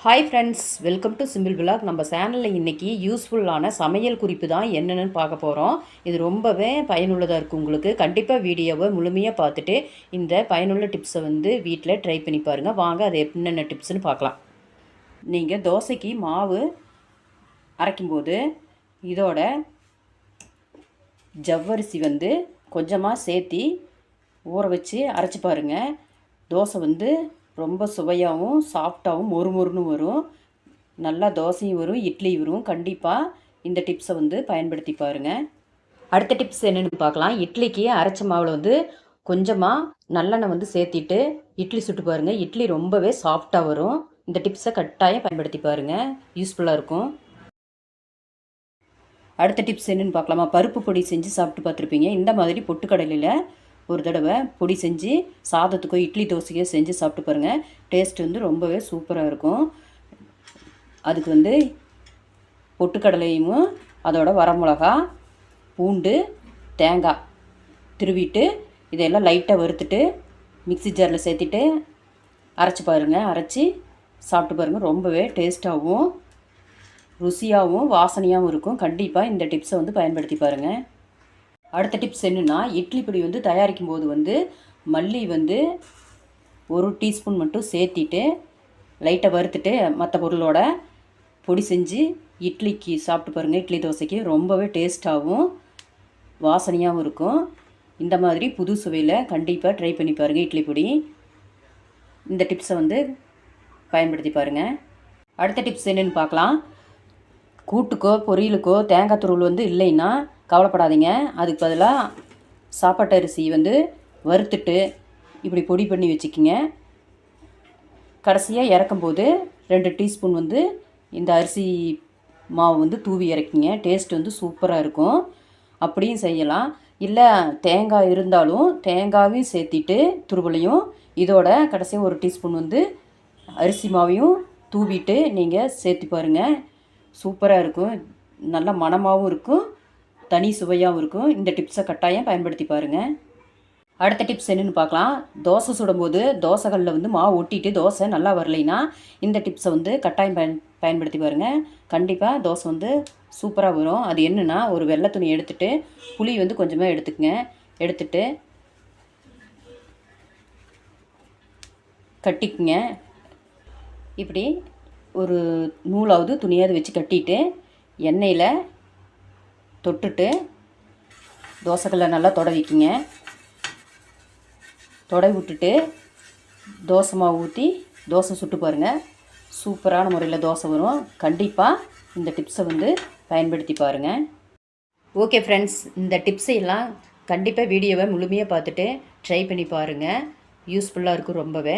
Hi friends, welcome to simple vlog. நம்ம சேனலில் இன்றைக்கி யூஸ்ஃபுல்லான சமையல் குறிப்பு தான் என்னென்னு பார்க்க போகிறோம். இது ரொம்பவே பயனுள்ளதாக இருக்குது உங்களுக்கு. கண்டிப்பாக வீடியோவை முழுமையாக பார்த்துட்டு இந்த பயனுள்ள டிப்ஸை வீட்டில் ட்ரை பண்ணி பாருங்கள். வாங்க அது என்னென்ன டிப்ஸ்னு பார்க்கலாம். நீங்கள் தோசைக்கு மாவு அரைக்கும்போது இதோட ஜவ்வரிசி கொஞ்சமாக சேர்த்தி ஊற வச்சு அரைச்சி பாருங்கள். தோசை ரொம்ப சுவையாகவும் சாஃப்டாகவும் மொறுமொறுன்னு வரும். நல்லா தோசையும் வரும், இட்லி வரும். கண்டிப்பாக இந்த டிப்ஸை பயன்படுத்தி பாருங்கள். அடுத்த டிப்ஸ் என்னென்னு பார்க்கலாம். இட்லிக்கு அரைச்ச மாவில் கொஞ்சமாக நல்லெண்ணெய் சேர்த்திட்டு இட்லி சுட்டு பாருங்கள். இட்லி ரொம்பவே சாஃப்டாக வரும். இந்த டிப்ஸை கட்டாயம் பயன்படுத்தி பாருங்கள், யூஸ்ஃபுல்லாக இருக்கும். அடுத்த டிப்ஸ் என்னென்னு பார்க்கலாமா. பருப்பு பொடி செஞ்சு சாப்பிட்டு பார்த்துருப்பீங்க. இந்த மாதிரி பொட்டுக்கடலையில் ஒரு தடவை பொடி செஞ்சு சாதத்துக்கோ இட்லி தோசைக்கோ செஞ்சு சாப்பிட்டு பாருங்கள். டேஸ்ட் ரொம்பவே சூப்பராக இருக்கும். அதுக்கு பொட்டுக்கடலையும் அதோட வரமிளகா, பூண்டு, தேங்காய் திருவிட்டு இதெல்லாம் லைட்டாக வறுத்துட்டு மிக்ஸி ஜாரில் சேர்த்திட்டு அரைச்சி பாருங்கள். அரைச்சி சாப்பிட்டு பாருங்கள். ரொம்பவே டேஸ்ட்டாகவும் ருசியாகவும் வாசனையாகவும் இருக்கும். கண்டிப்பாக இந்த டிப்ஸை பயன்படுத்தி பாருங்கள். அடுத்த டிப்ஸ் என்னென்னா, இட்லி பொடி தயாரிக்கும் போது மல்லி 1 டீஸ்பூன் மட்டும் சேர்த்திட்டு லைட்டாக வறுத்துட்டு மற்ற பொருளோட பொடி செஞ்சு இட்லிக்கு சாப்பிட்டு பாருங்கள். இட்லி தோசைக்கு ரொம்பவே டேஸ்ட்டாகவும் வாசனையாகவும் இருக்கும். இந்த மாதிரி புது சுவையில் கண்டிப்பாக ட்ரை பண்ணி பாருங்கள். இட்லி பொடி இந்த டிப்ஸை பயன்படுத்தி பாருங்கள். அடுத்த டிப்ஸ் என்னென்னு பார்க்கலாம். கூட்டுக்கோ பொரியலுக்கோ தேங்காய் துருவல் இல்லைன்னா கவலைப்படாதீங்க. அதுக்கு பதிலாக சாப்பாட்டு அரிசி வறுத்துட்டு இப்படி பொடி பண்ணி வச்சுக்கிங்க. கடைசியாக இறக்கும்போது 2 டீஸ்பூன் இந்த அரிசி மாவு தூவி இறக்கிங்க. டேஸ்ட் சூப்பராக இருக்கும். அப்படியும் செய்யலாம். இல்லை தேங்காய் இருந்தாலும் தேங்காயும் சேர்த்திட்டு துருவலையும் இதோட கடைசியாக 1 டீஸ்பூன் அரிசி மாவையும் தூவிட்டு நீங்கள் சேர்த்து பாருங்கள். சூப்பராக இருக்கும். நல்ல மணமாகவும் இருக்கும், தனி சுவையாகவும் இருக்கும். இந்த டிப்ஸை கட்டாயம் பயன்படுத்தி பாருங்கள். அடுத்த டிப்ஸ் என்னென்னு பார்க்கலாம். தோசை சுடும்போது தோசைகளில் மாவு ஒட்டிட்டு தோசை நல்லா வரலைன்னா இந்த டிப்ஸை கட்டாயம் பயன்படுத்தி பாருங்கள். கண்டிப்பாக தோசை சூப்பராக வரும். அது என்னென்னா, ஒரு வெள்ளை துணி எடுத்துகிட்டு புளி கொஞ்சமாக எடுத்துக்கங்க. எடுத்துட்டு கட்டிக்குங்க. இப்படி ஒரு நூலாவது துணியாவது வச்சு கட்டிட்டு எண்ணெயில் தொட்டுட்டு தோசைக்கல்லை நல்லா தொடவிக்குங்க. தொடவி விட்டுட்டு தோசை மாவு ஊற்றி தோசை சுட்டு பாருங்கள். சூப்பரான முறையில் தோசை வரும். கண்டிப்பாக இந்த டிப்ஸை பயன்படுத்தி பாருங்கள். ஓகே ஃப்ரெண்ட்ஸ், இந்த டிப்ஸையெல்லாம் கண்டிப்பாக வீடியோவை முழுமையாக பார்த்துட்டு ட்ரை பண்ணி பாருங்கள். யூஸ்ஃபுல்லாக இருக்கும் ரொம்பவே.